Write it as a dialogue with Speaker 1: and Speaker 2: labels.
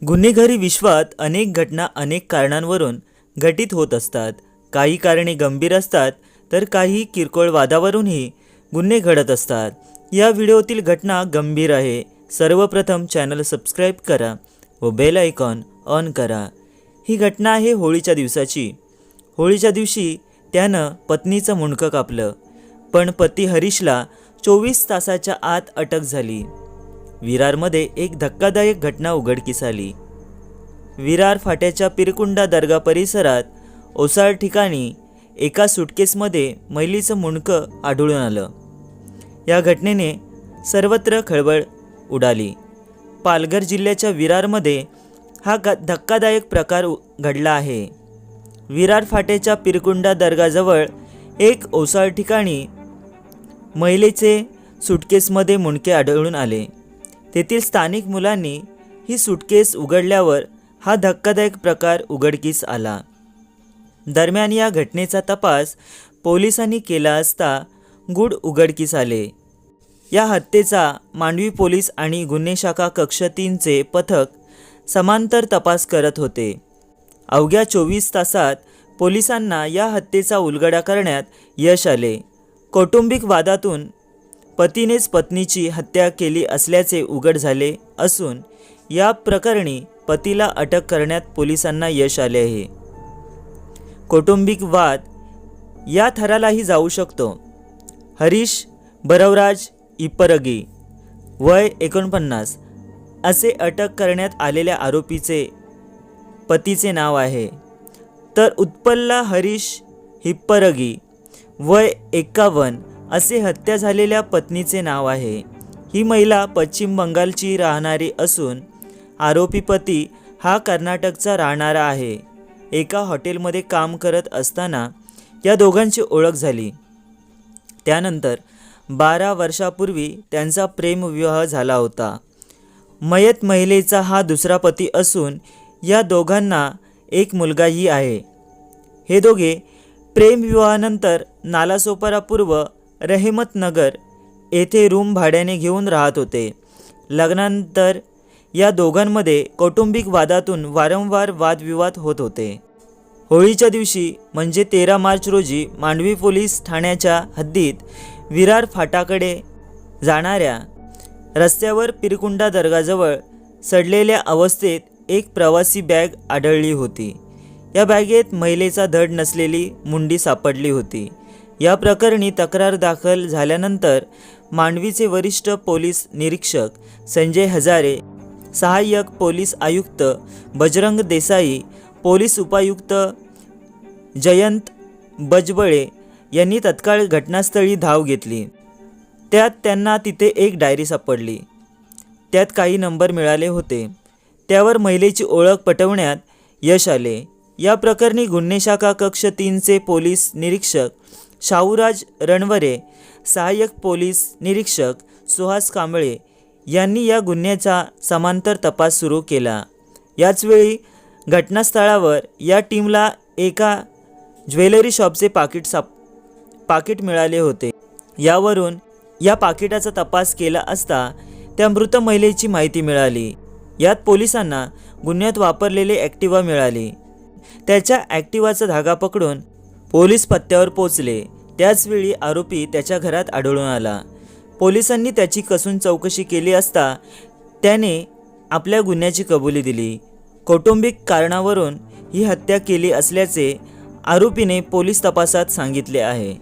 Speaker 1: गुन्हेगारी विश्वात अनेक घटना अनेक कारणांवरून घटित होत असतात. काही कारणे गंभीर असतात तर काही किरकोळ वादावरूनही गुन्हे घडत असतात. या व्हिडिओतील घटना गंभीर आहे. सर्वप्रथम चॅनल सबस्क्राईब करा व बेल आयकॉन ऑन करा. ही घटना आहे होळीच्या दिवसाची. होळीच्या दिवशी त्यानं पत्नीचं मुंडकं कापलं, पण पती हरीशला 24 तासाच्या आत अटक झाली. विरारमध्ये एक धक्कादायक घटना उघडकीस आली. विरार फाट्याच्या पिरकुंडा दर्गा परिसरात ओसाड ठिकाणी एका सुटकेसमध्ये महिलेचं मुंडकं आढळून आलं. या घटनेने सर्वत्र खळबळ उडाली. पालघर जिल्ह्याच्या विरारमध्ये हा धक्कादायक प्रकार घडला आहे. विरार फाट्याच्या पिरकुंडा दर्गाजवळ एक ओसाड ठिकाणी महिलेचे सुटकेसमध्ये मुंडके आढळून आले. तेथील स्थानिक मुलांनी ही सुटकेस उघडल्यावर हा धक्कादायक प्रकार उघडकीस आला. दरम्यान या घटनेचा तपास पोलिसांनी केला असता गूढ उघडकीस आले. या हत्येचा मांडवी पोलीस आणि गुन्हे शाखा कक्ष 3चे पथक समांतर तपास करत होते. अवघ्या 24 तासात पोलिसांना या हत्येचा उलगडा करण्यात यश आले. कौटुंबिक वादातून पतीनेच पत्नीची हत्या केली असल्याचे उघड झाले असून या प्रकरणी पतीला अटक करण्यात पोलिसांना यश आले आहे. कौटुंबिक वाद या थरालाही जाऊ शकतो. हरीश बरवराज इप्परगी, वय 49 असे अटक करण्यात आलेल्या आरोपीचे पतीचे नाव आहे. तर उत्पल्ला हरीश हिप्परगी, वय 51 असे हत्या झालेल्या पत्नीचे नाव आहे. ही महिला पश्चिम बंगालची राहणारी असून आरोपी पती हा कर्नाटकचा राहणारा आहे. एका हॉटेलमध्ये काम करत असताना या दोघांची ओळख झाली. त्यानंतर 12 वर्षापूर्वी त्यांचा प्रेमविवाह झाला होता. मयत महिलेचा हा दुसरा पती असून या दोघांना एक मुलगाही आहे. हे दोघे प्रेमविवाहानंतर नालासोपारा पूर्व रहमतनगर येथे रूम भाड्याने घेऊन राहत होते. लग्नानंतर या दोघांमध्ये कौटुंबिक वादातून वारंवार वादविवाद होत होते. होळीच्या दिवशी म्हणजे 13 मार्च रोजी मांडवी पोलीस ठाण्याच्या हद्दीत विरार फाटाकडे जाणाऱ्या रस्त्यावर पिरकुंडा दर्गाजवळ सडलेल्या अवस्थेत एक प्रवासी बॅग आढळली होती. या बॅगेत महिलेचा धड नसलेली मुंडी सापडली होती. या प्रकरणी तक्रार दाखल झाल्यानंतर मांडवीचे वरिष्ठ पोलीस निरीक्षक संजय हजारे, सहाय्यक पोलीस आयुक्त बजरंग देसाई, पोलीस उपायुक्त जयंत बजबळे यांनी तत्काळ घटनास्थळी धाव घेतली. त्यात त्यांना तिथे एक डायरी सापडली. त्यात काही नंबर मिळाले होते. त्यावर महिलेची ओळख पटवण्यात यश आले. या प्रकरणी गुन्हे शाखा कक्ष 3चे पोलीस निरीक्षक शाहूराज रणवरे, सहाय्यक पोलीस निरीक्षक सुहास कांबळे यांनी या गुन्ह्याचा समांतर तपास सुरू केला. याचवेळी घटनास्थळावर या टीमला एका ज्वेलरी शॉपचे पाकिट मिळाले होते. यावरून या पाकिटाचा तपास केला असता त्या मृत महिलेची माहिती मिळाली. यात पोलिसांना गुन्ह्यात वापरलेले ॲक्टिवा मिळाली. त्याच्या ॲक्टिवाचा धागा पकडून पोलीस पत्त्यावर पोचले. त्याचवेळी आरोपी त्याच्या घरात आढळून आला. पोलिसांनी त्याची कसून चौकशी केली असता त्याने आपल्या गुन्ह्याची कबुली दिली. कौटुंबिक कारणावरून ही हत्या केली असल्याचे आरोपीने पोलीस तपासात सांगितले आहे.